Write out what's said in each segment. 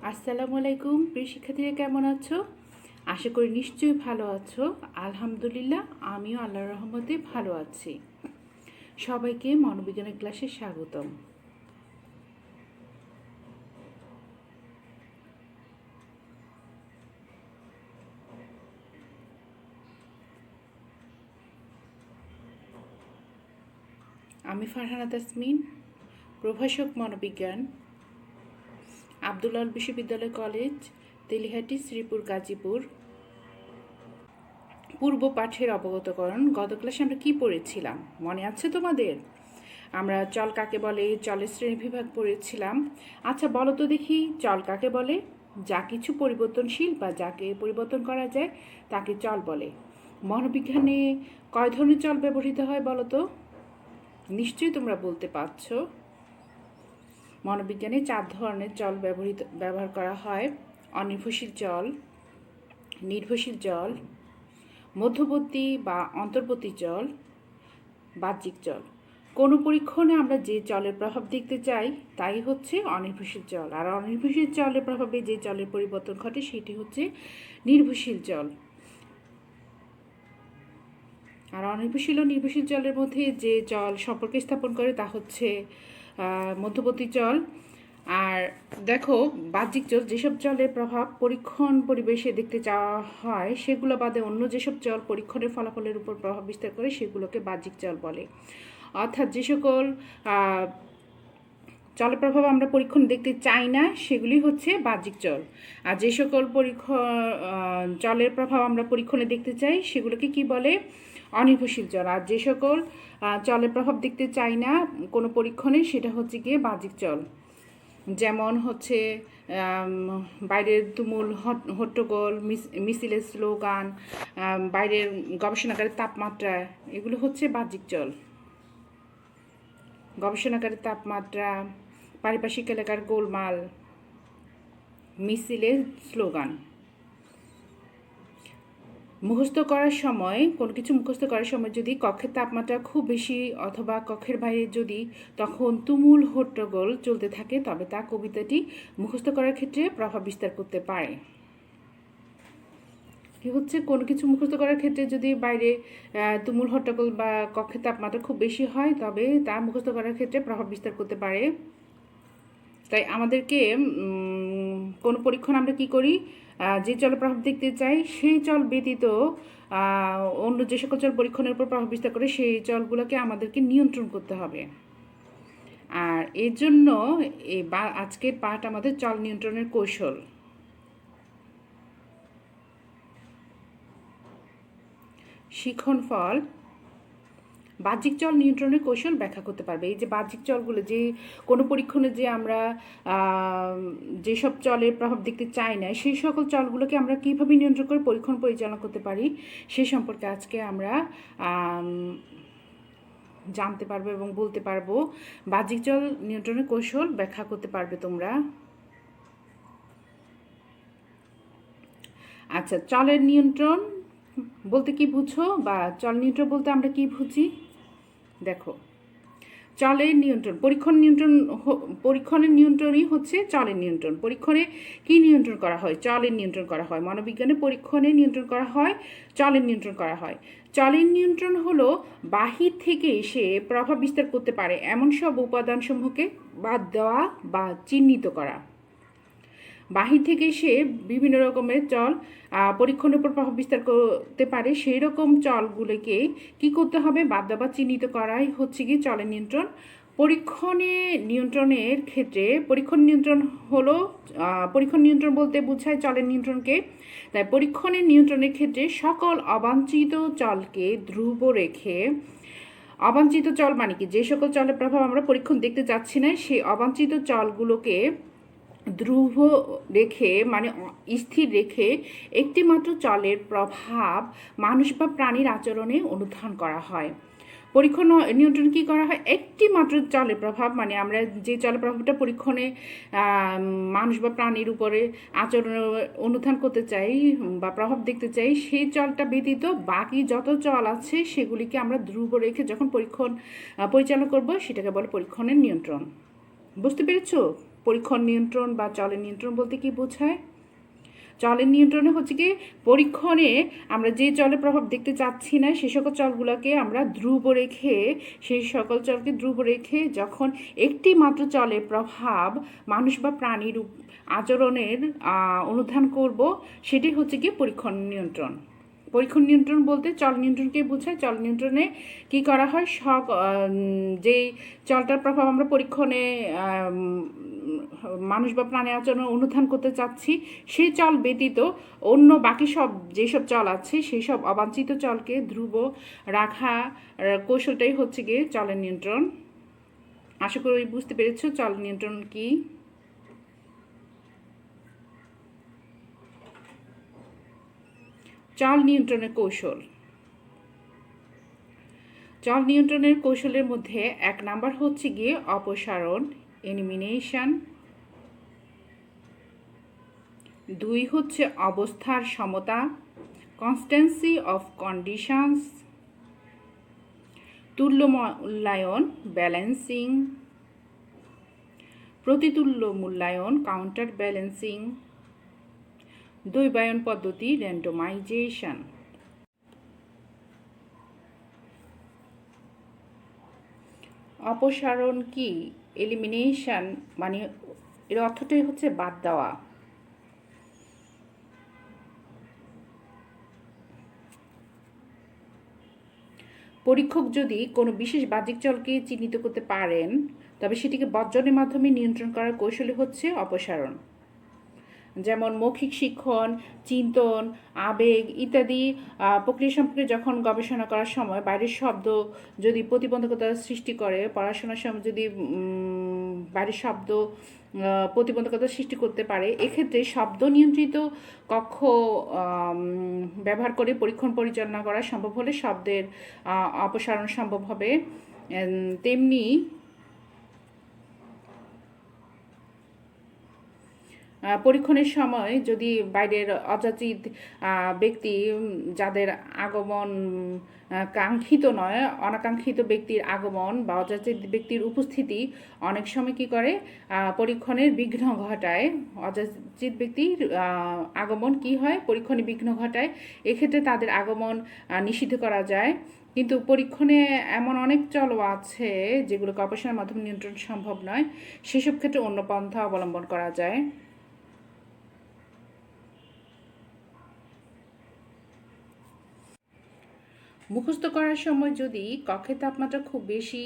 আসসালামু আলাইকুম প্রিয় শিক্ষার্থীরা, কেমন আছো? আশা করি নিশ্চয়ই ভালো আছো। আলহামদুলিল্লাহ, আমিও আল্লাহর রহমতে ভালো আছি। সবাইকে মনোবিজ্ঞানের ক্লাসে স্বাগতম। আমি ফারহানা তাসমিন, প্রভাষক মনোবিজ্ঞান, আব্দুল আল বিশ্ববিদ্যালয় কলেজ, তেলিহাটি, শ্রীপুর, গাজীপুর। পূর্ব পাঠের অবগতকরণ। গত ক্লাসে আমরা কি পড়েছিলাম মনে আছে তোমাদের? আমরা চল কাকে বলে, চলের শ্রেণীবিভাগ পড়েছিলাম। আচ্ছা বলো তো দেখি, চল কাকে বলে? যা কিছু পরিবর্তনশীল বা যাকে পরিবর্তন করা যায় তাকে চল বলে। মনোবিজ্ঞানে কয় ধরনের চল ব্যবহৃত হয় বলো তো? নিশ্চয়ই তোমরা বলতে পারছো। মনোবিজ্ঞানে 4 ধরনের চল ব্যবহার করা হয়: অনির্ভরশীল চল, নির্ভরশীল চল, মধ্যবর্তী বা অন্তর্বর্তী চল, বাহ্যিক চল। কোনো পরীক্ষণে আমরা যে চলের প্রভাব দেখতে চাই তাই হচ্ছে অনির্ভরশীল চল, আর অনির্ভরশীল চলের প্রভাবে যে চলের পরিবর্তন ঘটে সেটি হচ্ছে নির্ভরশীল চল। আর অনির্ভরশীল ও নির্ভরশীল চলের মধ্যে যে চল সম্পর্ক স্থাপন করে তা হচ্ছে মধ্যবর্তী চল। আর দেখো, বাহ্যিক চল যেসব চলের প্রভাব পরীক্ষণ পরিবেশে দেখতে চাওয়া হয় সেগুলো বাদে অন্য যেসব চল পরীক্ষণের ফলাফলের উপর প্রভাব বিস্তার করে সেগুলোকে বাহ্যিক চল বলে। অর্থাৎ যে সকল চলের প্রভাব আমরা পরীক্ষণ দেখতে চাই না সেগুলি হচ্ছে বাহ্যিক চল, আর যে সকল চলের প্রভাব আমরা পরীক্ষণে দেখতে চাই সেগুলোকে কি বলে? অনির্ভরশীল চল। আর যে সকল চলের প্রভাব দেখতে চাই না কোনো পরীক্ষণে সেটা হচ্ছে গিয়ে বাহ্যিক চল। যেমন হচ্ছে বাইরের তুমুল হট্টগোল, মিছিলের স্লোগান, বাইরের গবেষণাগারের তাপমাত্রা, এগুলো হচ্ছে বাহ্যিক চল। গবেষণাগারের তাপমাত্রা, পারিপার্শ্বিক এলাকার গোলমাল, মিছিলের স্লোগান। মুখস্থ করার সময় কোনো কিছু মুখস্থ করার সময় যদি কক্ষের তাপমাত্রা খুব বেশি অথবা কক্ষের বাইরে যদি তখন তুমুল হট্টগোল চলতে থাকে তবে তা কবিতাটি মুখস্থ করার ক্ষেত্রে প্রভাব বিস্তার করতে পারে। কি হচ্ছে, কোনো কিছু মুখস্থ করার ক্ষেত্রে যদি বাইরে তুমুল হট্টগোল বা কক্ষের তাপমাত্রা খুব বেশি হয় তবে তা মুখস্থ করার ক্ষেত্রে প্রভাব বিস্তার করতে পারে। তাই আমাদেরকে কোনো পরীক্ষণ আমরা কি করি, যে চল প্রভাব দেখতে চাই সেই চল ব্যতীত অন্য যে সকল চল পরীক্ষণের উপর প্রভাব বিস্তার করে সেই চলগুলোকে আমাদেরকে নিয়ন্ত্রণ করতে হবে। আর এর জন্য আজকের পাঠ আমাদের চল নিয়ন্ত্রণের কৌশল। শিখন ফল বাহ্যিক চল নিয়ন্ত্রণের কৌশল ব্যাখ্যা করতে পারবে। এই যে বাহ্যিক চলগুলো, যে কোনো পরীক্ষণে যে আমরা যেসব চলের প্রভাব দেখতে চাই না সেই সকল চলগুলোকে আমরা কীভাবে নিয়ন্ত্রণ করে পরীক্ষণ পরিচালনা করতে পারি সে সম্পর্কে আজকে আমরা জানতে পারবো এবং বলতে পারবো। বাহ্যিক চল নিয়ন্ত্রণের কৌশল ব্যাখ্যা করতে পারবে তোমরা। আচ্ছা, চলের নিয়ন্ত্রণ বলতে কি বুঝো, বা চল নিয়ন্ত্রণ বলতে আমরা কি বুঝি? দেখো, চলের নিয়ন্ত্রণ, পরীক্ষণের নিয়ন্ত্রণই হচ্ছে চলের নিয়ন্ত্রণ। পরীক্ষণে কি নিয়ন্ত্রণ করা হয়? চলের নিয়ন্ত্রণ করা হয়। মনোবিজ্ঞানে পরীক্ষণে নিয়ন্ত্রণ করা হয়, চলের নিয়ন্ত্রণ করা হয়। চলের নিয়ন্ত্রণ হলো বাহির থেকে এসে প্রভাব বিস্তার করতে পারে এমন সব উপাদানসমূহকে বাদ দেওয়া বা চিহ্নিত করা। বাহির থেকে এসে বিভিন্ন রকমের চল পরীক্ষণের উপর প্রভাব বিস্তার করতে পারে সেই রকম চলগুলোকে কি করতে হবে? বাদ দেওয়া বা চিহ্নিত করাই হচ্ছে কি চলের নিয়ন্ত্রণ। নিয়ন্ত্রণের ক্ষেত্রে পরীক্ষণ নিয়ন্ত্রণ বলতে বোঝায় চলের নিয়ন্ত্রণকে। তাই পরীক্ষণের নিয়ন্ত্রণের ক্ষেত্রে সকল অবাঞ্ছিত চলকে ধ্রুব রেখে, অবাঞ্ছিত চল মানে কি, যে সকল চলের প্রভাব আমরা পরীক্ষণ দেখতে যাচ্ছি না সেই অবাঞ্ছিত চলগুলোকে ধ্রুব রেখে মানে স্থির রেখে একটি মাত্র চলের প্রভাব মানুষ বা প্রাণীর আচরণে অনুধান করা হয়। পরীক্ষণ নিয়ন্ত্রণ কী করা হয়? একটি মাত্র চলের প্রভাব মানে আমরা যে চলের প্রভাবটা পরীক্ষণে মানুষ বা প্রাণীর উপরে আচরণ অনুধান করতে চাই বা প্রভাব দেখতে চাই সেই চলটা ব্যতীত বাকি যত চল আছে সেগুলিকে আমরা ধ্রুব রেখে যখন পরীক্ষণ পরিচালনা করব সেটাকে বলে পরীক্ষণের নিয়ন্ত্রণ। বুঝতে পেরেছো? পরীক্ষণ নিয়ন্ত্রণ বা চলের নিয়ন্ত্রণ বলতে কি বোঝায়? চলের নিয়ন্ত্রণে হচ্ছে কি পরীক্ষণে আমরা যে চলের প্রভাব দেখতে চাচ্ছি না সে সকল চলগুলোকে আমরা ধ্রুব রেখে সেই সকল চলকে ধ্রুব রেখে যখন একটি মাত্র চলের প্রভাব মানুষ বা প্রাণীর আচরণের অনুধান করব, সেটি হচ্ছে কি পরীক্ষণ নিয়ন্ত্রণ। পরীক্ষণ নিয়ন্ত্রণ বলতে চল নিয়ন্ত্রণকে বোঝায়। চল নিয়ন্ত্রণে কি করা হয়, যেই চলটার প্রভাব আমরা পরীক্ষণে মানুষ বা প্রাণী আচরণ অনুধান করতে চাচ্ছি সেই চল ব্যতীত অন্য বাকি সব যেসব চল আছে সেই সব অবাঞ্ছিত চলকে ধ্রুব রাখা কৌশলটাই হচ্ছে গিয়ে চলের নিয়ন্ত্রণ। আশা করি বুঝতে পেরেছো চল নিয়ন্ত্রণ কি। চল নিয়ন্ত্রণের কৌশল। চল নিয়ন্ত্রণের কৌশলের মধ্যে 1 নাম্বার হচ্ছে গিয়ে অপসারণ, এলিমিনেশন। 2 হচ্ছে অবস্থার সমতা, কনস্ট্যান্সি অফ কন্ডিশনস। তুল্য মূল্যায়ন, ব্যালেন্সিং। প্রতিতুল্য মূল্যায়ন, কাউন্টার ব্যালেন্সিং। দ্বৈবায়ন পদ্ধতি, র্যান্ডমাইজেশন। অপসারণ কি? এলিমিনেশন মানে এর অর্থটাই হচ্ছে বাদ দেওয়া। পরীক্ষক যদি কোনো বিশেষ বাহ্যিক চলকে চিহ্নিত করতে পারেন তবে সেটিকে বর্জনের মাধ্যমে নিয়ন্ত্রণ করার কৌশলই হচ্ছে অপসারণ। যেমন মৌখিক শিক্ষণ, চিন্তন, আবেগ ইত্যাদি প্রক্রিয়া সম্পর্কে যখন গবেষণা করার সময় বাইরের শব্দ যদি প্রতিবন্ধকতা সৃষ্টি করে, পড়াশোনার সময় যদি বাইরের শব্দ প্রতিবন্ধকতা সৃষ্টি করতে পারে, এক্ষেত্রে শব্দ নিয়ন্ত্রিত কক্ষ ব্যবহার করে পরীক্ষণ পরিচালনা করা সম্ভব হলে শব্দের অপসারণ সম্ভব হবে। তেমনি পরীক্ষণের সময় যদি বাইরের অযাচিত ব্যক্তি যাদের আগমন কাঙ্ক্ষিত নয়, অনাকাঙ্ক্ষিত ব্যক্তির আগমন বা অযাচিত ব্যক্তির উপস্থিতি অনেক সময় কি করে পরীক্ষণের বিঘ্ন ঘটায়। অযাচিত ব্যক্তির আগমন কি হয়, পরীক্ষণে বিঘ্ন ঘটায়। এক্ষেত্রে তাদের আগমন নিষিদ্ধ করা যায়। কিন্তু পরীক্ষণে এমন অনেক চল আছে যেগুলোকে অপসারণের মাধ্যমে নিয়ন্ত্রণ সম্ভব নয়, সেসব ক্ষেত্রে অন্য পন্থা অবলম্বন করা যায়। মুখস্থ করার সময় যদি কক্ষের তাপমাত্রা খুব বেশি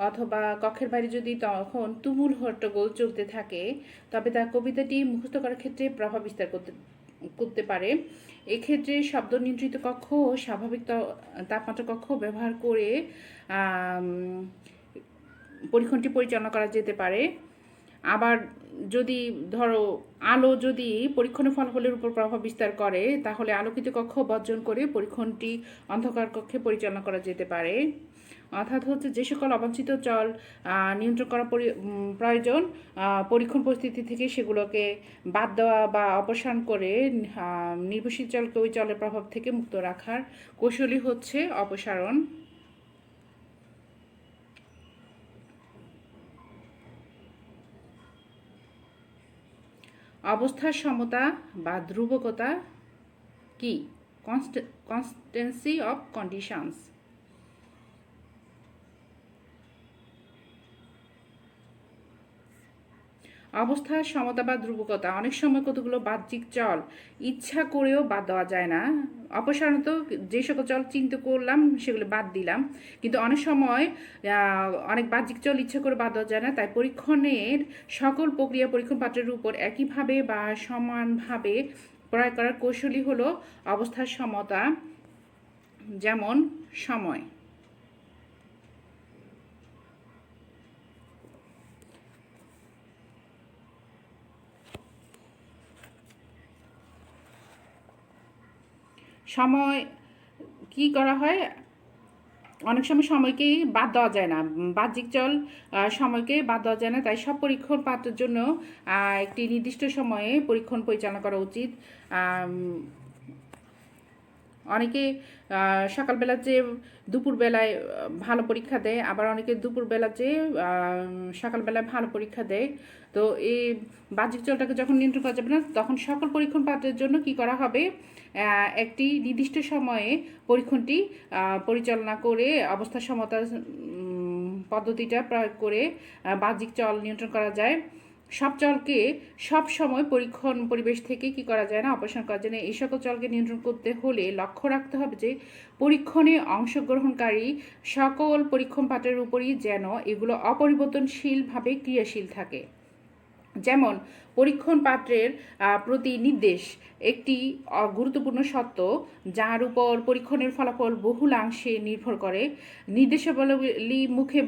অথবা কক্ষের বাইরে যদি তখন তুমুল হট্টগোল চলতে থাকে তবে তার কবিতাটি মুখস্থ করার ক্ষেত্রে প্রভাব বিস্তার করতে পারে। এক্ষেত্রে শব্দ নিয়ন্ত্রিত কক্ষ ও স্বাভাবিক তাপমাত্রা কক্ষ ব্যবহার করে পরীক্ষণটি পরিচালনা করা যেতে পারে। আবার যদি ধরো আলো যদি পরীক্ষণের ফলাফলের উপর প্রভাব বিস্তার করে তাহলে আলোকিত কক্ষ বর্জন করে পরীক্ষণটি অন্ধকার কক্ষে পরিচালনা করা যেতে পারে। অর্থাৎ হচ্ছে যে সকল অবাঞ্ছিত চল নিয়ন্ত্রণ করা প্রয়োজন পরীক্ষণ পরিস্থিতি থেকে সেগুলোকে বাদ দেওয়া বা অপসারণ করে নির্ভরশীল চলকে ওই চলের প্রভাব থেকে মুক্ত রাখার কৌশলই হচ্ছে অপসারণ। অবস্থার সমতা বা ধ্রুবকতা কি? কনস্ট্যান্সি অফ কন্ডিশনস। অবস্থার সমতা বা ধ্রুবকতা অনেক সময় কতগুলো বাহ্যিক চল ইচ্ছা করেও বাদ দেওয়া যায় না। অপসারণত যে সকল চল চিন্তা করলাম সেগুলো বাদ দিলাম, কিন্তু অনেক সময় অনেক বাহ্যিক চল ইচ্ছা করে বাদ দেওয়া যায় না। তাই পরীক্ষণের সকল প্রক্রিয়া পরীক্ষণ পাত্রের উপর একইভাবে বা সমানভাবে প্রয়োগ করার কৌশলই হলো অবস্থার সমতা। যেমন সময়। সময় কি করা হয়, অনেক সময় সময়কেই বাদ দেওয়া যায় না, বাহ্যিক চল সময়কে বাদ দেওয়া যায় না। তাই সব পরীক্ষণ পাত্রের জন্য একটি নির্দিষ্ট সময়ে পরীক্ষণ পরিচালনা করা উচিত। অনেকে সকালবেলা যে দুপুরবেলায় ভালো পরীক্ষা দেয়, আবার অনেকে দুপুরবেলা যে সকালবেলায় ভালো পরীক্ষা দেয়। তো এই বাহ্যিক চলটাকে যখন নিয়ন্ত্রণ করা যাবে না, তখন সকল পরীক্ষণ পাত্রের জন্য কি করা হবে, একটি নির্দিষ্ট সময়ে পরীক্ষণটি পরিচালনা করে অবস্থা সমতা পদ্ধতিটা প্রয়োগ করে বাহ্যিক চল নিয়ন্ত্রণ করা যায়। সব চলকে সব সময় পরীক্ষণ পরিবেশ থেকে কি করা যায় না, অপসারণ করা যায় না। এই সকল চলকে নিয়ন্ত্রণ করতে হলে লক্ষ্য রাখতে হবে যে পরীক্ষণে অংশগ্রহণকারী সকল পরীক্ষণ পাত্রের উপরই যেন এগুলো অপরিবর্তনশীলভাবে ক্রিয়াশীল থাকে। যেমন পরীক্ষণ পাত্রের প্রতি নির্দেশ একটি গুরুত্বপূর্ণ সত্য, যার উপর পরীক্ষণের ফলাফল বহুলাংশে নির্ভর করে। নির্দেশাবলী মুখে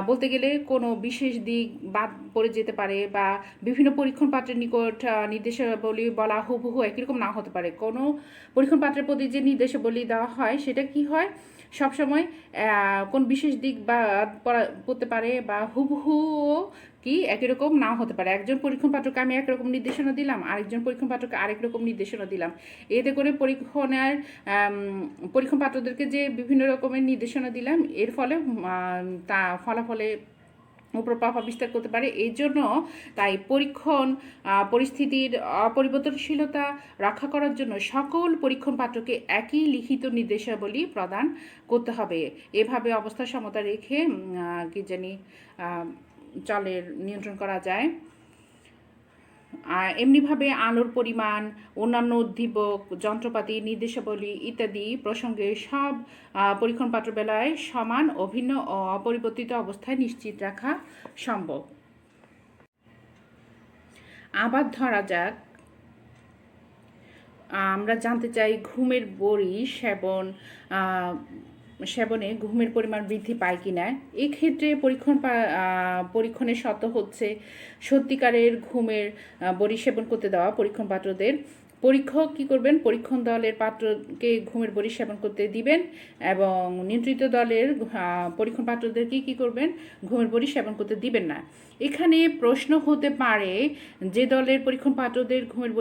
বলতে গেলে কোনো বিশেষ দিক বাদ পড়ে যেতে পারে, বা বিভিন্ন পরীক্ষণ পাত্রের নিকট নির্দেশাবলী বলা হুবহু একই রকম না হতে পারে। কোনো পরীক্ষণ পাত্রের প্রতি যে নির্দেশাবলী দেওয়া হয় সেটা কি হয়, সবসময় কোন বিশেষ দিক বা পড়তে পারে, বা হুবহুও কি একই রকম নাও হতে পারে। একজন পরীক্ষণ পাত্রকে আমি একরকম নির্দেশনা দিলাম, আরেকজন পরীক্ষণ পাত্রকে আরেক রকম নির্দেশনা দিলাম। এতে করে পরীক্ষণ পাত্রদেরকে যে বিভিন্ন রকমের নির্দেশনা দিলাম, এর ফলে তা ফলাফলে উপর প্রভাব বিস্তার করতে পারে। এই জন্য তাই পরীক্ষণ পরিস্থিতির অপরিবর্তনশীলতা রক্ষা করার জন্য সকল পরীক্ষণ পাত্রকে একই লিখিত নির্দেশাবলী প্রদান করতে হবে। এভাবে অবস্থা সমতা রেখে চলের নিয়ন্ত্রণ করা যায়। এমনিভাবে আলোর পরিমাণ, অন্যান্য উদ্দীপক, যন্ত্রপাতি, নির্দেশাবলী ইত্যাদি প্রসঙ্গে সব পরীক্ষণ পাত্র বেলায় সমান, অভিন্ন ও অপরিবর্তিত অবস্থায় নিশ্চিত রাখা সম্ভব। আবার ধরা যাক, আমরা জানতে চাই ঘুমের বড়ি সেবনে ঘুমের পরিমাণ বৃদ্ধি পায় কি না। এক্ষেত্রে পরীক্ষণের শর্ত হচ্ছে সত্যিকারের ঘুমের বড়ি সেবন করতে দেওয়া পরীক্ষণ পাত্রদের। পরীক্ষক কী করবেন, পরীক্ষণ দলের পাত্রকে ঘুমের বড়ি সেবন করতে দিবেন, এবং নিয়ন্ত্রিত দলের পরীক্ষণ পাত্রদেরকে কী করবেন, ঘুমের বড়ি সেবন করতে দিবেন না। এখানে প্রশ্ন হতে পারে, যে দলের পরীক্ষণ পাত্ররা ঘুমের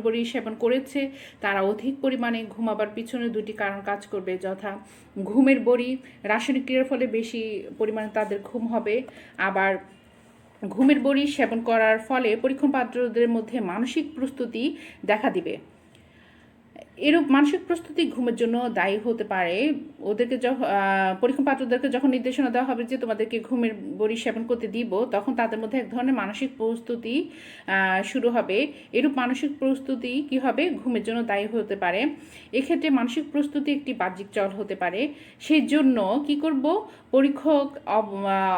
বড়ি সেবন করেছে তারা অধিক পরিমাণে ঘুমাবার পিছনে দুটি কারণ কাজ করবে, যথা ঘুমের বড়ি রাসায়নিক ক্রিয়ার ফলে বেশি পরিমাণে তাদের ঘুম হবে, আবার ঘুমের বড়ি সেবন করার ফলে পরীক্ষণ পাত্রদের মধ্যে মানসিক প্রস্তুতি দেখা দিবে। এরূপ মানসিক প্রস্তুতি ঘুমের জন্য দায়ী হতে পারে। ওদেরকে পরীক্ষণ পাত্রদেরকে যখন নির্দেশনা দেওয়া হবে যে তোমাদেরকে ঘুমের বড়ি সেবন করতে দিব, তখন তাদের মধ্যে এক ধরনের মানসিক প্রস্তুতি শুরু হবে। এরূপ মানসিক প্রস্তুতি কি হবে, ঘুমের জন্য দায়ী হতে পারে। এক্ষেত্রে মানসিক প্রস্তুতি একটি বাহ্যিক চল হতে পারে। সেই জন্য কি করব, পরীক্ষক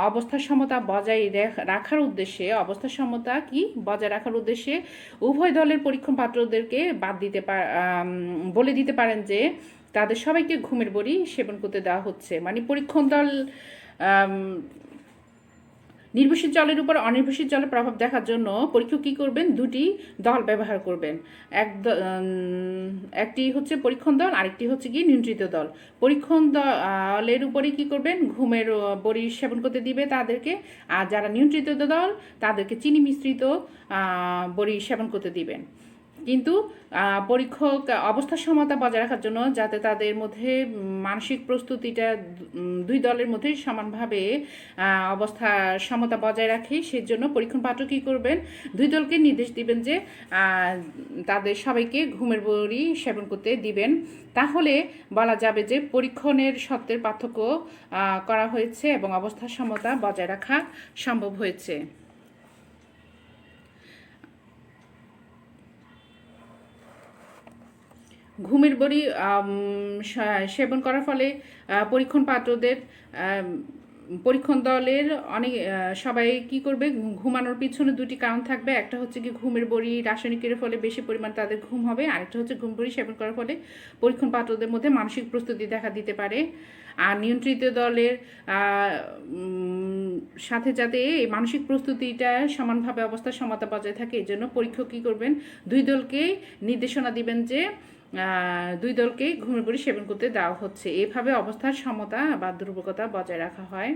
অবস্থার সমতা বজায় রাখার উদ্দেশ্যে বজায় রাখার উদ্দেশ্যে উভয় দলের পরীক্ষণ পাত্রদেরকে বলে দিতে পারেন যে তাদের সবাইকে ঘুমের বড়ি সেবন করতে দেওয়া হচ্ছে। মানে পরীক্ষণ দল নির্ভরশীল জলের উপর অনির্ভরশীল জলের প্রভাব দেখার জন্য পরীক্ষক কী করবেন, দুটি দল ব্যবহার করবেন। একটি হচ্ছে পরীক্ষণ দল, আরেকটি হচ্ছে কি নিয়ন্ত্রিত দল। পরীক্ষণ দলের উপরে কী করবেন, ঘুমের বড়ি সেবন করতে দিবে তাদেরকে, আর যারা নিয়ন্ত্রিত দল তাদেরকে চিনি মিশ্রিত বড়ি সেবন করতে দিবেন। কিন্তু পরীক্ষক অবস্থার সমতা বজায় রাখার জন্য, যাতে তাদের মধ্যে মানসিক প্রস্তুতিটা দুই দলের মধ্যে সমানভাবে অবস্থার সমতা বজায় রাখে, সেজন্য পরীক্ষণ পাত্র কী করবেন, দুই দলকে নির্দেশ দিবেন যে তাদের সবাইকে ঘুমের বড়ি সেবন করতে দিবেন। তাহলে বলা যাবে যে পরীক্ষণের সত্যের পার্থক্য করা হয়েছে এবং অবস্থার সমতা বজায় রাখা সম্ভব হয়েছে। ঘুমের বড়ি সেবন করার ফলে পরীক্ষণ দলের সবাই কি করবে, ঘুমানোর পিছনে দুটি কারণ থাকবে। একটা হচ্ছে কি ঘুমের বড়ি রাসায়নিকের ফলে বেশি পরিমাণ তাদের ঘুম হবে, আরেকটা হচ্ছে ঘুম বড়ি সেবন করার ফলে পরীক্ষণ পাত্রদের মধ্যে মানসিক প্রস্তুতি দেখা দিতে পারে। আর নিয়ন্ত্রিত দলের সাথে যাতে এই মানসিক প্রস্তুতিটা সমানভাবে অবস্থার সমতা বজায় থাকে, এই জন্য পরীক্ষক কী করবেন, দুই দলকে নির্দেশনা দিবেন যে দুই দলকে ঘুমের বড়ি সেবন করতে দেওয়া হচ্ছে। এভাবে অবস্থার সমতা বা দুর্বলতা বজায় রাখা হয়।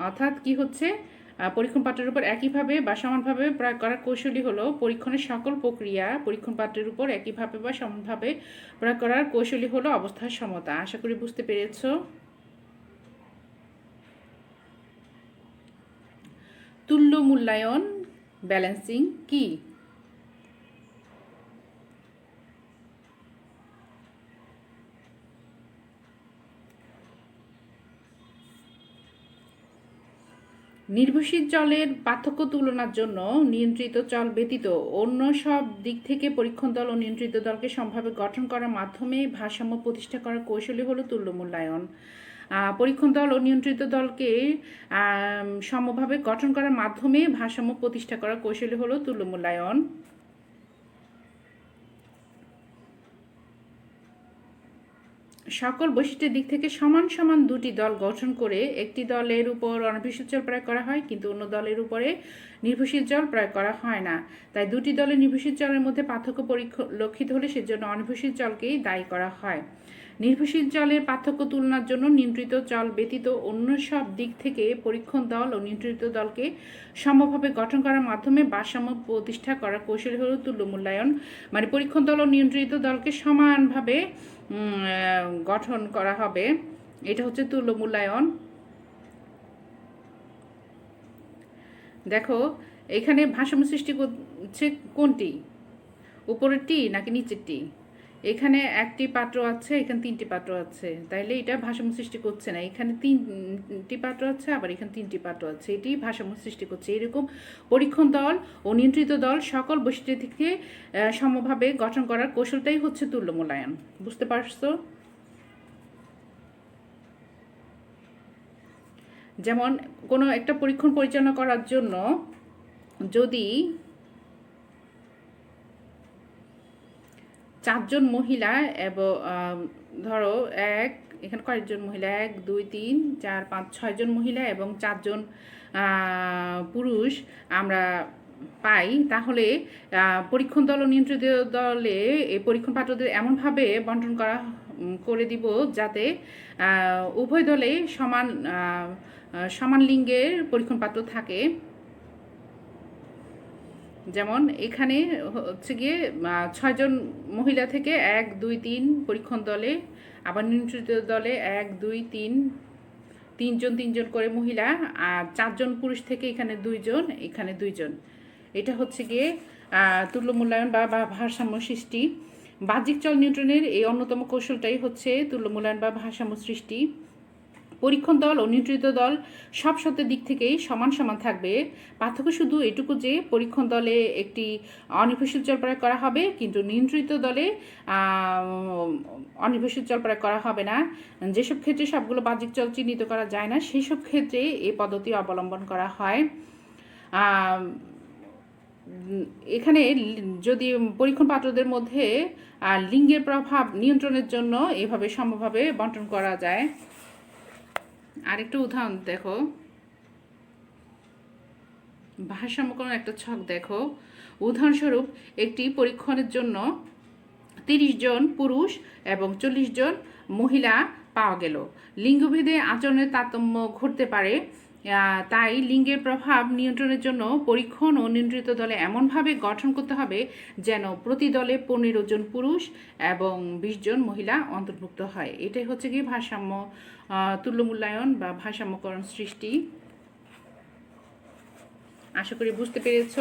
অর্থাৎ কি হচ্ছে, পরীক্ষণ পাত্রের উপর একইভাবে বা সমানভাবে প্রয়োগ করার কৌশলই হলো পরীক্ষণের সকল প্রক্রিয়া পরীক্ষণ পাত্রের উপর একইভাবে বা সমানভাবে প্রয়োগ করার কৌশলই হলো অবস্থার সমতা। আশা করি বুঝতে পেরেছো। তুল্য মূল্যায়ন ব্যালেন্সিং কি? নির্ভরশীল জলের পার্থক্য তুলনার জন্য নিয়ন্ত্রিত জল ব্যতীত অন্য সব দিক থেকে পরীক্ষণ দল ও নিয়ন্ত্রিত দলকে সমভাবে গঠন করার মাধ্যমে ভারসাম্য প্রতিষ্ঠা করার কৌশলই হলো তুল্য মূল্যায়ন। পরীক্ষণ দল ও নিয়ন্ত্রিত দলকে সমভাবে গঠন করার মাধ্যমে ভারসাম্য প্রতিষ্ঠা করার কৌশলই হলো তুল্য মূল্যায়ন। সকল বৈশিষ্ট্যের দিক থেকে সমান সমান দুটি দল গঠন করে একটি দলের উপর অনির্ভরশীল জল প্রয়োগ করা হয়, কিন্তু অন্য দলের উপরে নির্ভরশীল জল প্রয়োগ করা হয় না। তাই দুটি দলের নির্ভরশীল জলের মধ্যে পার্থক্য পরিলক্ষিত হলে সেজন্য অনির্ভরশীল জলকেই দায়ী করা হয়। নির্ভরশীল জলের পার্থক্য তুলনার জন্য নিয়ন্ত্রিত জল ব্যতীত অন্য সব দিক থেকে পরীক্ষণ দল ও নিয়ন্ত্রিত দলকে সমভাবে গঠন করার মাধ্যমে ভারসাম্য প্রতিষ্ঠা করার কৌশল হল তুল্য মূল্যায়ন। মানে পরীক্ষণ দল ও নিয়ন্ত্রিত দলকে সমানভাবে গঠন করা হবে, এটা হচ্ছে তুল্য মূল্যায়ন। দেখো এখানে ভারসাম্য সৃষ্টি করছে কোনটি, উপরেরটি নাকি নিচেরটি? এখানে একটি পাত্র আছে, এখানে তিনটি পাত্র আছে, তাইলে এটা ভারসাম্য সৃষ্টি করছে না। এখানে তিনটি পাত্র আছে, আবার এখানে তিনটি পাত্র আছে, এটি ভারসাম্য সৃষ্টি করছে। এরকম পরীক্ষণ দল ও নিয়ন্ত্রিত দল সকল বৈশিষ্ট্য থেকে সমভাবে গঠন করার কৌশলটাই হচ্ছে তুল্য মূল্যায়ন। বুঝতে পারছো? যেমন কোনো একটা পরীক্ষণ পরিচালনা করার জন্য যদি 4 জন মহিলা এবং ধরো এখানে কয়েকজন মহিলা 1 2 3 4 5 6 জন মহিলা এবং 4 জন পুরুষ আমরা পাই, তাহলে পরীক্ষণ দল ও নিয়ন্ত্রিত দলে এই পরীক্ষণ পাত্রদের এমনভাবে বন্টন করে দিব যাতে উভয় দলে সমান লিঙ্গের পরীক্ষণ পাত্র থাকে। যেমন এখানে হচ্ছে গিয়ে 6 জন মহিলা থেকে 1 2 3 পরীক্ষণ দলে, আবার নিয়ন্ত্রিত দলে 1 2 3 3 জন করে মহিলা, আর 4 জন পুরুষ থেকে এখানে 2 জন, এখানে 2 জন। এটা হচ্ছে গিয়ে তুল্য মূল্যায়ন বা ভারসাম্য সৃষ্টি। বাহ্যিক চল নিউটনের এই অন্যতম কৌশলটাই হচ্ছে তুল্য মূল্যায়ন বা ভারসাম্য সৃষ্টি। পরীক্ষণ দল ও নিয়ন্ত্রিত দল সব সত্যের দিক থেকেই সমান সমান থাকবে। পার্থক্য শুধু এটুকু যে পরীক্ষণ দলে একটি অনির্ভরশীল জল প্রয়োগ করা হবে, কিন্তু নিয়ন্ত্রিত দলে অনির্ভরশীল জল প্রয়োগ করা হবে না। যেসব ক্ষেত্রে সবগুলো বাহ্যিক চল চিহ্নিত করা যায় না, সেই সব ক্ষেত্রে এই পদ্ধতি অবলম্বন করা হয়। এখানে যদি পরীক্ষণ পাত্রদের মধ্যে লিঙ্গের প্রভাব নিয়ন্ত্রণের জন্য এভাবে সমভাবে বন্টন করা যায়। আরেকটা উদাহরণ দেখো, ভারসাম্যকরণ একটা ছক দেখো। উদাহরণস্বরূপ একটি পরীক্ষণের জন্য 30 জন পুরুষ এবং 40 জন মহিলা পাওয়া গেল। লিঙ্গভেদে আচরণের তারতম্য ঘটতে পারে, তাই লিঙ্গের প্রভাব নিয়ন্ত্রণের জন্য পরীক্ষণ ও নিয়ন্ত্রিত দলে এমনভাবে গঠন করতে হবে যেন প্রতি দলে 15 জন পুরুষ এবং 20 জন মহিলা অন্তর্ভুক্ত হয়। এটাই হচ্ছে কি ভারসাম্য তুল্য মূল্যায়ন বা ভারসাম্যকরণ সৃষ্টি। আশা করি বুঝতে পেরেছ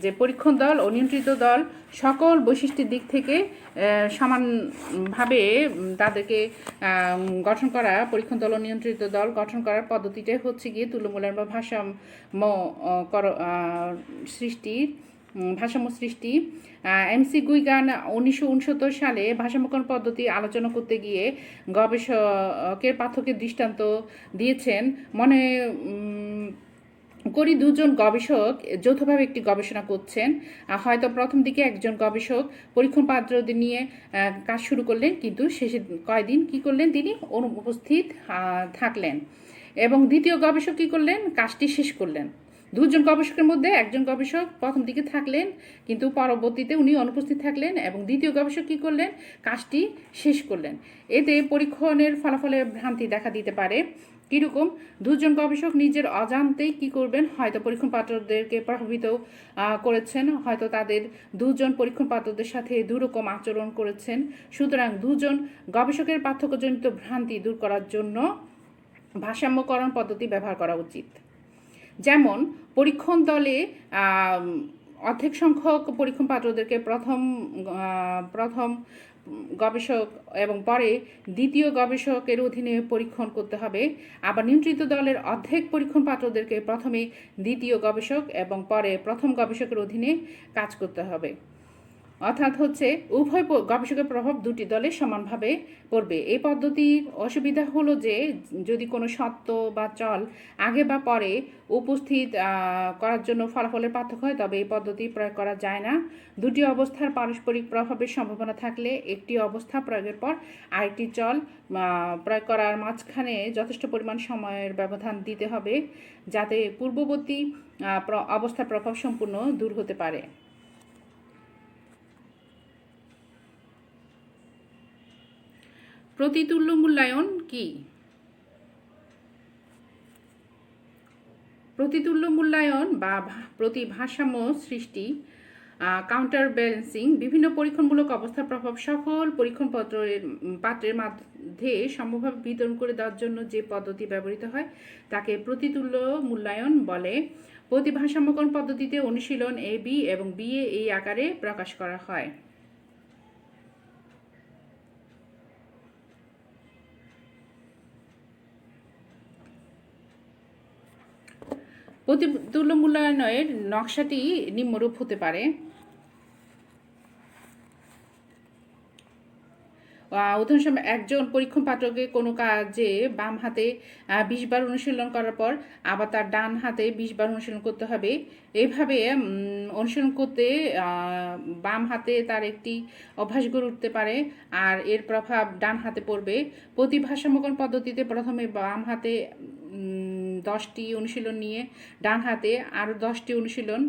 যে পরীক্ষণ দল ও নিয়ন্ত্রিত দল সকল বৈশিষ্ট্যের দিক থেকে সমানভাবে তাদেরকে গঠন করা, পরীক্ষণ দল ও নিয়ন্ত্রিত দল গঠন করার পদ্ধতিটাই হচ্ছে গিয়ে তুল্য মূল্যায়ন বা ভারসাম্য সৃষ্টি। এমসি গুইগান 1969 সালে ভারসাম্যকরণ পদ্ধতি আলোচনা করতে গিয়ে গবেষকের পার্থক্যের দৃষ্টান্ত দিয়েছেন। মনে করি 2 জন গবেষক যৌথভাবে একটি গবেষণা করছেন। হয়তো প্রথম দিকে একজন গবেষক পরীক্ষণ পাত্রদের নিয়ে কাজ শুরু করলেন, কিন্তু শেষে কয়েকদিন কী করলেন, তিনি অনুপস্থিত থাকলেন, এবং দ্বিতীয় গবেষক কী করলেন, কাজটি শেষ করলেন। 2 জন গবেষকের মধ্যে একজন গবেষক প্রথম দিকে থাকলেন, কিন্তু পরবর্তীতে উনি অনুপস্থিত থাকলেন, এবং দ্বিতীয় গবেষক কী করলেন, কাজটি শেষ করলেন। এতে পরীক্ষণের ফলাফলে ভ্রান্তি দেখা দিতে পারে, কীরকম? দুজন গবেষক নিজের অজান্তেই কী করবেন, হয়তো পরীক্ষণ পাত্রদেরকে প্রভাবিত করেছেন, হয়তো তাদের দুজন পরীক্ষণ পাত্রদের সাথে দুরকম আচরণ করেছেন। সুতরাং দুজন গবেষকের পার্থক্যজনিত ভ্রান্তি দূর করার জন্য ভারসাম্যকরণ পদ্ধতি ব্যবহার করা উচিত। যেমন পরীক্ষণ দলে অর্ধেক সংখ্যক পরীক্ষণ পাত্রদেরকে প্রথম গবেষক এবং পরে দ্বিতীয় গবেষকের অধীনে পরীক্ষণ করতে হবে। আবার নিয়ন্ত্রিত দলের অর্ধেক পরীক্ষণ পাত্রদেরকে প্রথমে দ্বিতীয় গবেষক এবং পরে প্রথম গবেষকের অধীনে কাজ করতে হবে। অর্থাৎ হচ্ছে উভয় গবেষকের প্রভাব দুটি দলে সমানভাবে পড়বে। এই পদ্ধতির অসুবিধা হলো যে যদি কোনো সত্য বা চল আগে বা পরে উপস্থিত করার জন্য ফলাফলের পার্থক্য হয়, তবে এই পদ্ধতি প্রয়োগ করা যায় না। দুটি অবস্থার পারস্পরিক প্রভাবের সম্ভাবনা থাকলে একটি অবস্থা প্রয়োগের পর আরেকটি চল প্রয়োগ করার মাঝখানে যথেষ্ট পরিমাণ সময়ের ব্যবধান দিতে হবে, যাতে পূর্ববর্তী অবস্থার প্রভাব সম্পূর্ণ দূর হতে পারে। প্রতিতুল্য মূল্যায়ন কি? প্রতিতুল্য মূল্যায়ন বা প্রতিভারসাম্য সৃষ্টি, কাউন্টার ব্যালেন্সিং, বিভিন্ন পরীক্ষণমূলক অবস্থার প্রভাব সকল পরীক্ষণ পাত্রের মধ্যে সমভাবে বিতরণ করে দেওয়ার জন্য যে পদ্ধতি ব্যবহৃত হয় তাকে প্রতিতুল্য মূল্যায়ন বলে। প্রতিভারসাম্যকরণ পদ্ধতিতে অনুশীলন AB এবং BA এই আকারে প্রকাশ করা হয়। প্রতিতুল্য মূল্যায়নের নকশাটি নিম্নরূপ হতে পারে। উদাহরণস্বরূপ একজন পরীক্ষণ পাত্রকে কোনো কাজে বাম হাতে 20 বার অনুশীলন করার পর আবার তার ডান হাতে 20 বার অনুশীলন করতে হবে। এইভাবে অনুশীলন করতে বাম হাতে তার একটি অভ্যাস গড়ে উঠতে পারে, আর এর প্রভাব ডান হাতে পড়বে। প্রতিভারসাম্যকরণ পদ্ধতিতে প্রথমে বাম হাতে 10টি অনুশীলন নিয়ে ডান হাতে আরও 10টি অনুশীলন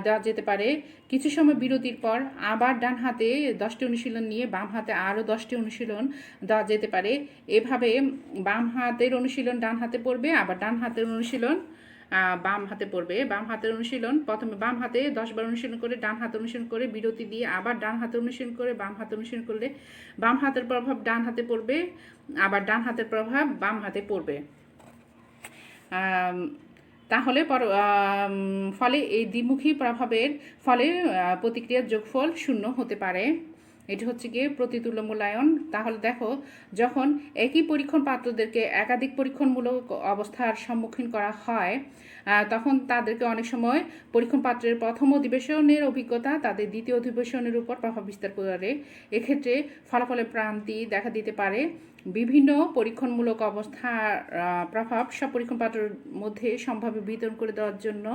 দেওয়া যেতে পারে। কিছু সময় বিরতির পর আবার ডান হাতে 10টি অনুশীলন নিয়ে বাম হাতে আরও 10টি অনুশীলন দেওয়া যেতে পারে। এভাবে বাম হাতের অনুশীলন ডান হাতে পড়বে, আবার ডান হাতের অনুশীলন বাম হাতে পড়বে। বাম হাতের অনুশীলন প্রথমে বাম হাতে 10 বার অনুশীলন করে ডান হাতে অনুশীলন করে বিরতি দিয়ে আবার ডান হাতে অনুশীলন করে বাম হাতে অনুশীলন করলে বাম হাতের প্রভাব ডান হাতে পড়বে, আবার ডান হাতের প্রভাব বাম হাতে পড়বে। তাহলে ফলে এই দ্বিমুখী প্রভাবের ফলে প্রতিক্রিয়ার যোগফল 0 হতে পারে। এটি হচ্ছে গিয়ে প্রতিতুল্য মূল্যায়ন। তাহলে দেখো, যখন একই পরীক্ষণ পাত্রদেরকে একাধিক পরীক্ষণমূলক অবস্থার সম্মুখীন করা হয় তখন তাদেরকে অনেক সময় পরীক্ষণ পাত্রের প্রথম অধিবেশনের অভিজ্ঞতা তাদের দ্বিতীয় অধিবেশনের উপর প্রভাব বিস্তার করে। এক্ষেত্রে ফলাফলে ভ্রান্তি দেখা দিতে পারে। বিভিন্ন পরীক্ষণমূলক অবস্থার প্রভাব সব পরীক্ষণ পাত্রের মধ্যে সম্ভাব্য বিতরণ করে দেওয়ার জন্য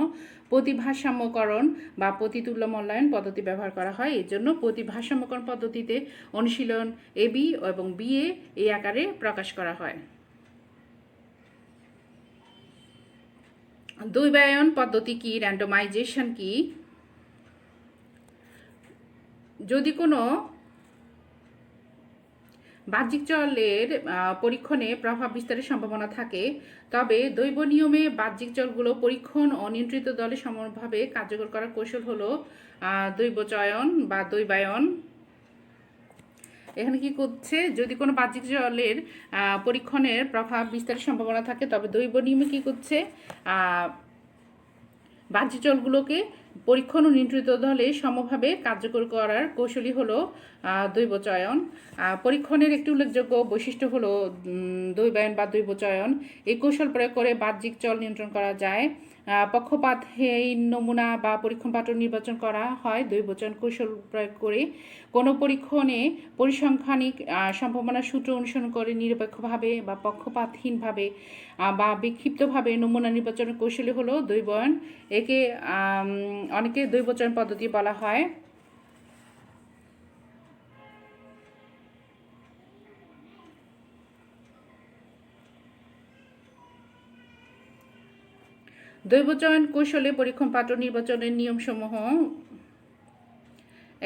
প্রতিভারসাম্যকরণ বা প্রতিতুল্য মূল্যায়ন পদ্ধতি ব্যবহার করা হয়। এর জন্য প্রতিভারসাম্যকরণ পদ্ধতিতে অনুশীলন AB এবং BA এই আকারে প্রকাশ করা হয়। দ্বৈবায়ন পদ্ধতি কি? র্যান্ডমাইজেশন কি? যদি কোনো বাহ্যিক চলের পরীক্ষণে প্রভাব বিস্তারের সম্ভাবনা থাকে, তবে দৈব নিয়মে বাহ্যিক চলগুলো পরীক্ষণ ও নিয়ন্ত্রিত দলে সমানভাবে কার্যকর করার কৌশল হলো দৈবচয়ন বা দৈবায়ন। এখানে কি করছে, যদি কোনো বাহ্যিক চলের পরীক্ষণের প্রভাব বিস্তারের সম্ভাবনা থাকে তবে দৈব নিয়মে কি করছে, বাহ্যিক চলগুলোকে পরীক্ষণ ও নিয়ন্ত্রিত দলে সমভাবে কার্যকর করার কৌশলই হলো দৈবচয়ন। পরীক্ষণের একটি উল্লেখযোগ্য বৈশিষ্ট্য হলো দৈবায়ন বা দৈবচয়ন। এই কৌশল প্রয়োগ করে বাহ্যিক চল নিয়ন্ত্রণ করা যায়। পক্ষপাতহীন নমুনা বা পরীক্ষণ পাত্র নির্বাচন করা হয় দৈবচয়ন কৌশল প্রয়োগ করে। কোনো পরীক্ষণে পরিসংখ্যানিক সম্ভাবনার সূত্র অনুসরণ করে নিরপেক্ষভাবে বা পক্ষপাতহীনভাবে বা বিক্ষিপ্তভাবে নমুনা নির্বাচনের কৌশলই হলো দৈবায়ন। একে অনেকে দৈবচয়ন পদ্ধতি বলা হয়। দৈবচয়ন কৌশলে পরীক্ষণ পাত্র নির্বাচনের নিয়মসমূহ,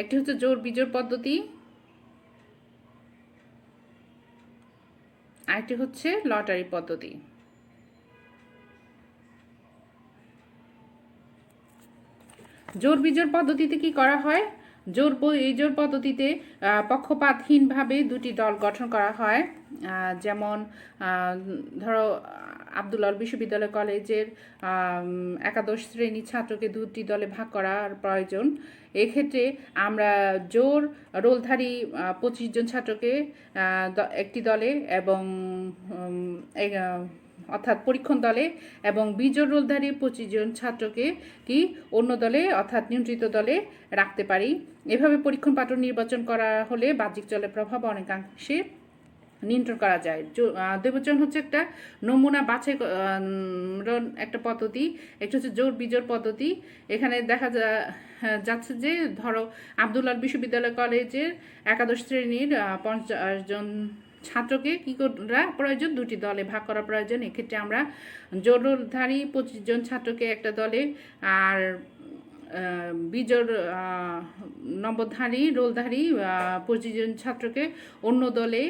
একটি হচ্ছে জোড় বিজোড় পদ্ধতি, আরেকটি হচ্ছে লটারি পদ্ধতি। জোর বিজোড় পদ্ধতিতে কি করা হয়? জোর পদ্ধতিতে পক্ষপাতহীনভাবে দুটি দল গঠন করা হয়। যেমন ধরো আব্দুল আল বিশ্ববিদ্যালয় কলেজের একাদশ শ্রেণীর ছাত্রকে দুটি দলে ভাগ করার প্রয়োজন। এক্ষেত্রে আমরা জোর রোলধারী 25 জন ছাত্রকে একটি দলে এবং অর্থাৎ পরীক্ষণ দলে এবং বিজোড় রোলধারী 25 জন ছাত্রকে কি অন্য দলে অর্থাৎ নিয়ন্ত্রিত দলে রাখতে পারি। এভাবে পরীক্ষণ পাত্র নির্বাচন করা হলে বাহ্যিক চলের প্রভাব অনেকাংশে নিয়ন্ত্রণ করা যায়। দ্বৈবচন হচ্ছে একটা নমুনা বাছাই একটা পদ্ধতি, একটা হচ্ছে জোর বিজোড় পদ্ধতি। এখানে দেখা যাচ্ছে যে ধরো আব্দুল্লাহ বিশ্ববিদ্যালয় কলেজের একাদশ শ্রেণীর 50 জন ছাত্রকে কী করা প্রয়োজন? দুটি দলে ভাগ করা প্রয়োজন। এক্ষেত্রে আমরা জোরধারী 25 জন ছাত্রকে একটা দলে আর বিজোড় নম্বরধারী রোলধারী 25 জন ছাত্রকে অন্য দলে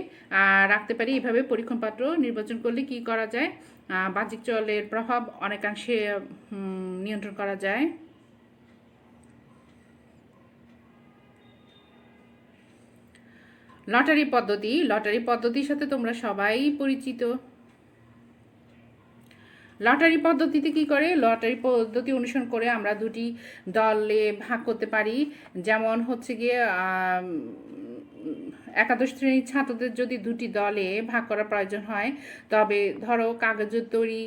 রাখতে পারি। এভাবে পরীক্ষণ পাত্র নির্বাচন করলে কি করা যায়? বাহ্যিক চলের প্রভাব অনেকাংশে নিয়ন্ত্রণ করা যায়। লটারি পদ্ধতির সাথে তোমরা সবাই পরিচিত। লটারি পদ্ধতিতে কি করে? লটারি পদ্ধতি অনুসরণ করে আমরা দুটি দলে ভাগ করতে পারি। যেমন হচ্ছে গিয়ে একাদশ শ্রেণীর ছাত্রদের যদি দুটি দলে ভাগ করার প্রয়োজন হয়, তবে ধরো কাগজের তৈরি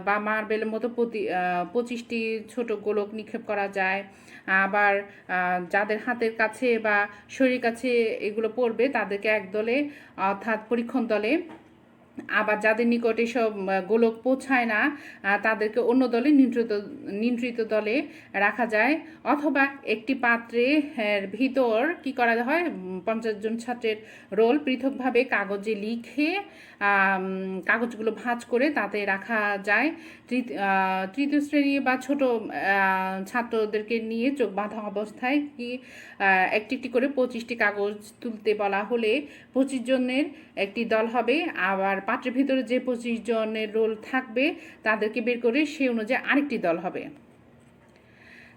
বা মার্বেলের মতো 25টি ছোট গোলক নিক্ষেপ করা যায়। আবার যাদের হাতের কাছে বা শরীরের কাছে এগুলো পড়বে তাদেরকে এক দলে অর্থাৎ পরীক্ষণ দলে, আবার যাদের নিকট এসব গোলক পৌঁছায় না তাদেরকে অন্য দলে নিয়ন্ত্রিত দলে রাখা যায়। অথবা একটি পাত্রে ভিতর কি করা হয়? 50 জন ছাত্রের রোল পৃথকভাবে কাগজে লিখে কাগজগুলো ভাঁজ করে তাতে রাখা যায়। তৃতীয় শ্রেণী বা ছোট ছাত্রদেরকে নিয়ে চোখ বাঁধা অবস্থায় কি একটি একটি করে 25টি কাগজ তুলতে বলা হলে 25 জনের একটি দল হবে। আবার পাত্রের ভিতরে যে 25 জনের রোল থাকবে তাদেরকে বের করে সে অনুযায়ী আরেকটি দল হবে।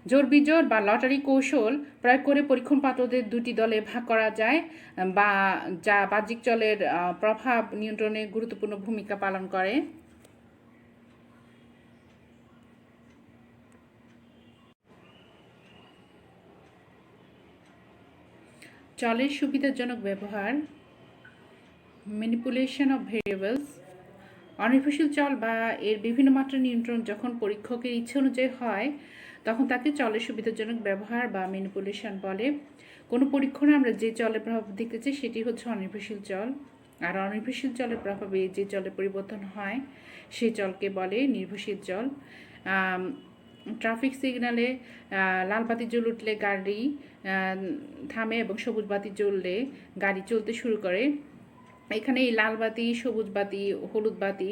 জোর বিজোড় বা লটারি কৌশল প্রয়োগ করে পরীক্ষণ পাত্রদের দুটি দলে ভাগ করা যায় বা যা বাহ্যিক চলের প্রভাব নিয়ন্ত্রণে গুরুত্বপূর্ণ ভূমিকা পালন করে। চলের সুবিধাজনক ব্যবহার, ম্যানিপুলেশন অফ ভেরিয়েবলস। অনির্ভরশীল চল বা এর বিভিন্ন মাত্রা নিয়ন্ত্রণ যখন পরীক্ষকের ইচ্ছে অনুযায়ী হয় তখন তাকে চলের সুবিধাজনক ব্যবহার বা ম্যানিপুলেশন বলে। কোনো পরীক্ষণে আমরা যে চলের প্রভাব দেখতে চাই সেটি হচ্ছে অনির্ভরশীল চল, আর অনির্ভরশীল চলের প্রভাবে যে চলের পরিবর্তন হয় সেই চলকে বলে নির্ভরশীল চল। ট্রাফিক সিগন্যালে লাল বাতি জ্বলে উঠলে গাড়ি থামে এবং সবুজ বাতি জ্বললে গাড়ি চলতে শুরু করে। এখানে এই লাল বাতি, সবুজ বাতি, হলুদ বাতি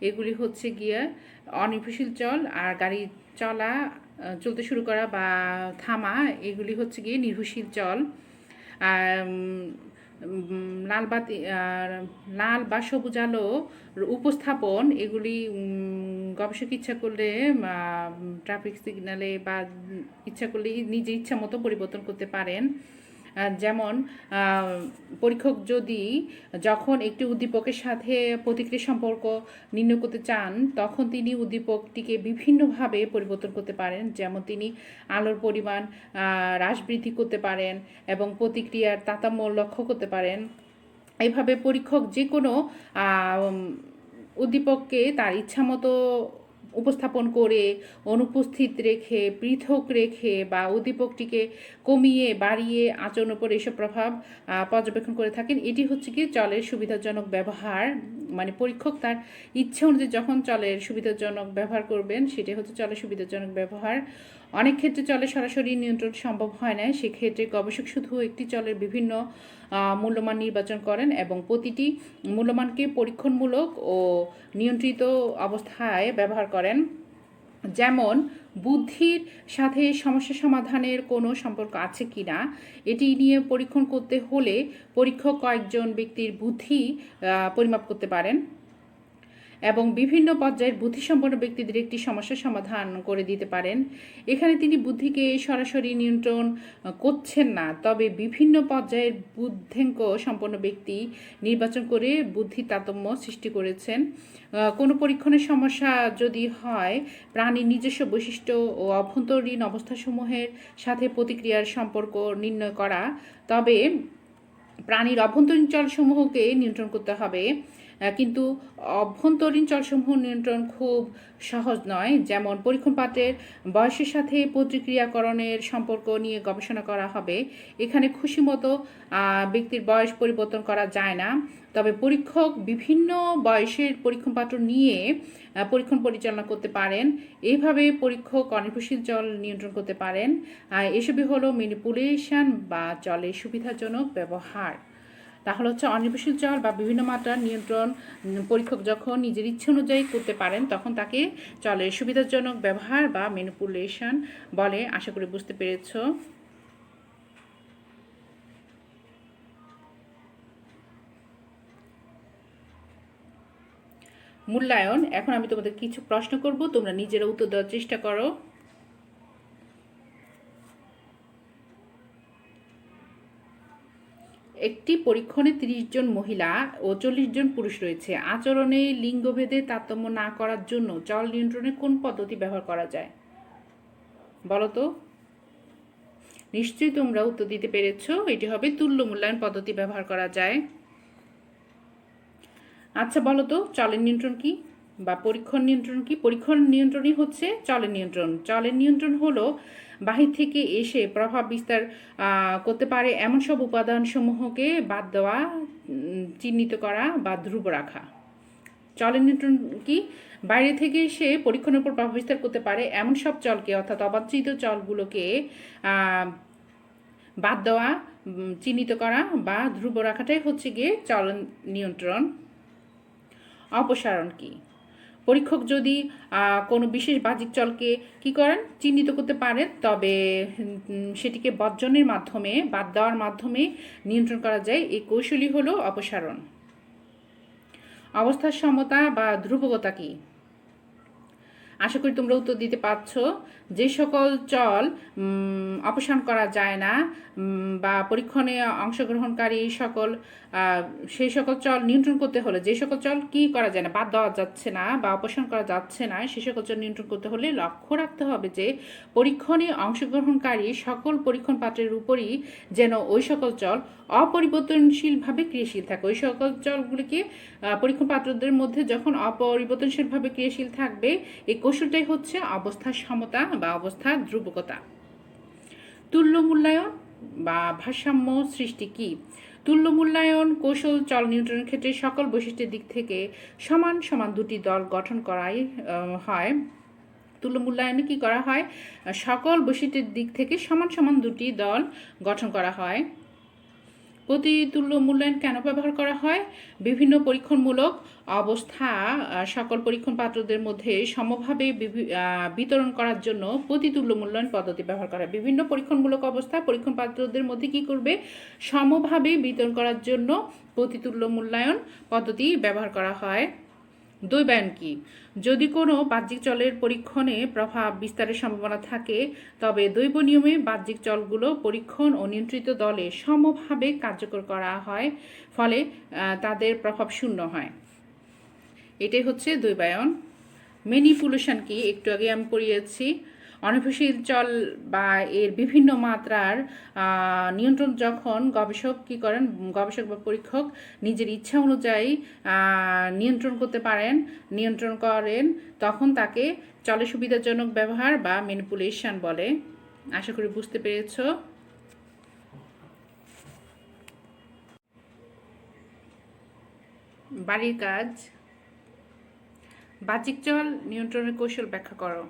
এগুলি হচ্ছে গিয়ে অনির্ভরশীল চল, আর গাড়ি চলতে শুরু করা বা থামা এগুলি হচ্ছে গিয়ে নির্ভরশীল চল। লাল বা সবুজ আলো উপস্থাপন এগুলি গবেষক ইচ্ছা করলে ট্রাফিক সিগন্যালে বা ইচ্ছা করলে নিজে ইচ্ছা মতো পরিবর্তন করতে পারেন। যেমন পরীক্ষক যদি যখন একটি উদ্দীপকের সাথে প্রতিক্রিয়া সম্পর্ক নির্ণয় করতে চান তখন তিনি উদ্দীপকটিকে বিভিন্নভাবে পরিবর্তন করতে পারেন। যেমন তিনি আলোর পরিমাণ হ্রাস বৃদ্ধি করতে পারেন এবং প্রতিক্রিয়ার তারতম্য লক্ষ্য করতে পারেন। এইভাবে পরীক্ষক যে কোনো উদ্দীপককে তার ইচ্ছামতো উপস্থাপন করে, অনুপস্থিত রেখে, পৃথক রেখে বা উদ্দীপকটিকে কমিয়ে বাড়িয়ে আচরণের উপর এসব প্রভাব পর্যবেক্ষণ করে থাকেন। এটি হচ্ছে কি চলের সুবিধাজনক ব্যবহার, মানে পরীক্ষক তার ইচ্ছা অনুযায়ী যখন চলের সুবিধাজনক ব্যবহার করবেন সেটি হচ্ছে চলের সুবিধাজনক ব্যবহার। অনেক ক্ষেত্রে চলের সরাসরি নিয়ন্ত্রণ সম্ভব হয় না, সেক্ষেত্রে গবেষক শুধু একটি চলের বিভিন্ন মূল্যমান নির্বাচন করেন এবং প্রতিটি মূল্যমানকে পরীক্ষণমূলক ও নিয়ন্ত্রিত অবস্থায় ব্যবহার করেন। যেমন বুদ্ধির সাথে সমস্যা সমাধানের কোনো সম্পর্ক আছে কি না এটি নিয়ে পরীক্ষণ করতে হলে পরীক্ষক কয়েকজন ব্যক্তির বুদ্ধি পরিমাপ করতে পারেন। এবং বিভিন্ন পর্যায়ের বুদ্ধিসম্পন্ন ব্যক্তিদের একটি সমস্যার সমাধান করে দিতে পারেন। এখানে তিনি বুদ্ধিকে সরাসরি নিয়ন্ত্রণ করছেন না, তবে বিভিন্ন পর্যায়ের বুদ্ধিজ্ঞ সম্পন্ন ব্যক্তি নির্বাচন করে বুদ্ধির তারতম্য সৃষ্টি করেছেন। কোনো পরীক্ষণের সমস্যা যদি হয়, প্রাণীর নিজস্ব বৈশিষ্ট্য ও অভ্যন্তরীণ অবস্থাসমূহের সাথে প্রতিক্রিয়ার সম্পর্ক নির্ণয় করা, তবে প্রাণীর অভ্যন্তরীণ চলসমূহকে নিয়ন্ত্রণ করতে হবে। কিন্তু অভ্যন্তরীণ চলসমূহ নিয়ন্ত্রণ খুব সহজ নয়। যেমন পরীক্ষণ পাত্রের বয়সের সাথে প্রতিক্রিয়াকরণের সম্পর্ক নিয়ে গবেষণা করা হবে। এখানে খুশিমতো ব্যক্তির বয়স পরিবর্তন করা যায় না, তবে পরীক্ষক বিভিন্ন বয়সের পরীক্ষণ পাত্র নিয়ে পরীক্ষণ পরিচালনা করতে পারেন। এইভাবে পরীক্ষক অনির্ভরশীল চল নিয়ন্ত্রণ করতে পারেন। এসবই হলো ম্যানিপুলেশন বা চলের সুবিধাজনক ব্যবহার। তাহলে হচ্ছে অনির্ভরশীল চল বা বিভিন্ন মাত্রার নিয়ন্ত্রণ পরীক্ষক যখন নিজের ইচ্ছে অনুযায়ী করতে পারেন, তখন তাকে চলের সুবিধাজনক ব্যবহার বা ম্যানিপুলেশন বলে। আশা করি বুঝতে পেরেছ। মূল্যায়ন। এখন আমি তোমাদের কিছু প্রশ্ন করব, তোমরা নিজেরা উত্তর দেওয়ার চেষ্টা করো। একটি পরীক্ষণে 30 জন মহিলা ও 40 জন পুরুষ রয়েছে। আচরণে লিঙ্গভেদে তারতম্য না করার জন্য চল নিয়ন্ত্রণে কোন পদ্ধতি ব্যবহার করা যায় বলো তো? নিশ্চয়ই তোমরা উত্তর দিতে পেরেছ। এটি হবে তুল্য মূল্যায়ন পদ্ধতি ব্যবহার করা যায়। আচ্ছা বলো তো, চলের নিয়ন্ত্রণ কি বা পরীক্ষণ নিয়ন্ত্রণ কি? পরীক্ষণ নিয়ন্ত্রণই হচ্ছে চলের নিয়ন্ত্রণ। চলের নিয়ন্ত্রণ হলো বাহির থেকে এসে প্রভাব বিস্তার করতে পারে এমন সব উপাদানসমূহকে বাদ দেওয়া, চিহ্নিত করা বা ধ্রুব রাখা। চলের নিয়ন্ত্রণ কি? বাইরে থেকে এসে পরীক্ষণের উপর প্রভাব বিস্তার করতে পারে এমন সব চলকে, অর্থাৎ অবাঞ্ছিত চলগুলোকে বাদ দেওয়া, চিহ্নিত করা বা ধ্রুব রাখাটাই হচ্ছে গিয়ে চল নিয়ন্ত্রণ। অপসারণ কি? পরীক্ষক যদি কোনো বিশেষ বাহ্যিক চলকে কী করেন, চিহ্নিত করতে পারেন, তবে সেটিকে বর্জনের মাধ্যমে, বাদ দেওয়ার মাধ্যমে নিয়ন্ত্রণ করা যায়। এই কৌশলই হলো অপসারণ। অবস্থার সমতা বা ধ্রুবকতা কি? আশা করি তোমরা উত্তর দিতে পারছ। যে সকল চল অপসারণ করা যায় না বা পরীক্ষণে অংশগ্রহণকারী সেই সকল চল নিয়ন্ত্রণ করতে হলে, যে সকল চল কি করা যায় না, বাদ দেওয়া যাচ্ছে না বা অপসারণ করা যাচ্ছে না, সে সকল চল নিয়ন্ত্রণ করতে হলে লক্ষ্য রাখতে হবে যে পরীক্ষণে অংশগ্রহণকারী সকল পরীক্ষণ পাত্রের উপরই যেন ওই সকল চল অপরিবর্তনশীলভাবে ক্রিয়াশীল থাকে। ওই সকল চলগুলিকে পরীক্ষণ পাত্রদের মধ্যে যখন অপরিবর্তনশীলভাবে ক্রিয়াশীল থাকবে, এই কৌশলটাই হচ্ছে অবস্থার সমতা বা অবস্থার ধ্রুবকতা। তুল্য মূল্যায়ন বা ভারসাম্য সৃষ্টি কি? তুল্য মূল্যায়ন কৌশল চল নিয়ন্ত্রণের ক্ষেত্রে সকল বৈশিষ্ট্যের দিক থেকে সমান সমান দুটি দল গঠন করাই হয়। তুল্য মূল্যায়নে কি করা হয়? সকল বৈশিষ্ট্যের দিক থেকে সমান সমান দুটি দল গঠন করা হয়। প্রতিতুল্য মূল্যায়ন কেন ব্যবহার করা হয়? বিভিন্ন পরীক্ষণমূলক অবস্থা সকল পরীক্ষণ পাত্রদের মধ্যে সমভাবে বিতরণ করার জন্য প্রতিতুল্য মূল্যায়ন পদ্ধতি ব্যবহার করা হয়। বিভিন্ন পরীক্ষণমূলক অবস্থা পরীক্ষণ পাত্রদের মধ্যে কি করবে? সমভাবে বিতরণ করার জন্য প্রতিতুল্য মূল্যায়ন পদ্ধতি ব্যবহার করা হয়। দ্বৈবায়ন কি? যদি কোনো বাহ্যিক চলের পরীক্ষণে প্রভাব বিস্তারের সম্ভাবনা থাকে, তবে দ্বৈব নিয়মে বাহ্যিক চলগুলো পরীক্ষণ ও নিয়ন্ত্রিত দলে সমভাবে কার্যকর করা হয়, ফলে তাদের প্রভাব শূন্য হয়। এটাই হচ্ছে দ্বৈবায়ন। ম্যানিপুলেশন কি? একটু আগে আমি পড়িয়েছি। অনির্ভরশীল চল বা এর বিভিন্ন মাত্রার নিয়ন্ত্রণ যখন গবেষক কী করেন, গবেষক বা পরীক্ষক নিজের ইচ্ছা অনুযায়ী নিয়ন্ত্রণ করেন, তখন তাকে চলের সুবিধাজনক ব্যবহার বা ম্যানিপুলেশন বলে। আশা করি বুঝতে পেরেছ। বাড়ির কাজ। বাহ্যিক চল নিয়ন্ত্রণের কৌশল ব্যাখ্যা করো।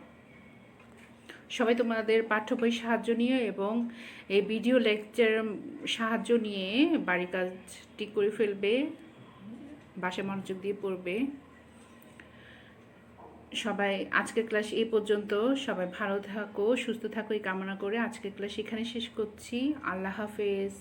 সবাই তোমাদের পাঠ্য বই সাহায্য নিয়ে এবং এই ভিডিও লেকচার সাহায্য নিয়ে বাড়ির কাজটি করে ফেলবে, বাসায় মনোযোগ দিয়ে পড়বে। সবাই আজকের ক্লাস এই পর্যন্ত। সবাই ভালো থাকো, সুস্থ থাকো এই কামনা করে আজকের ক্লাস এখানে শেষ করছি। আল্লাহ হাফেজ।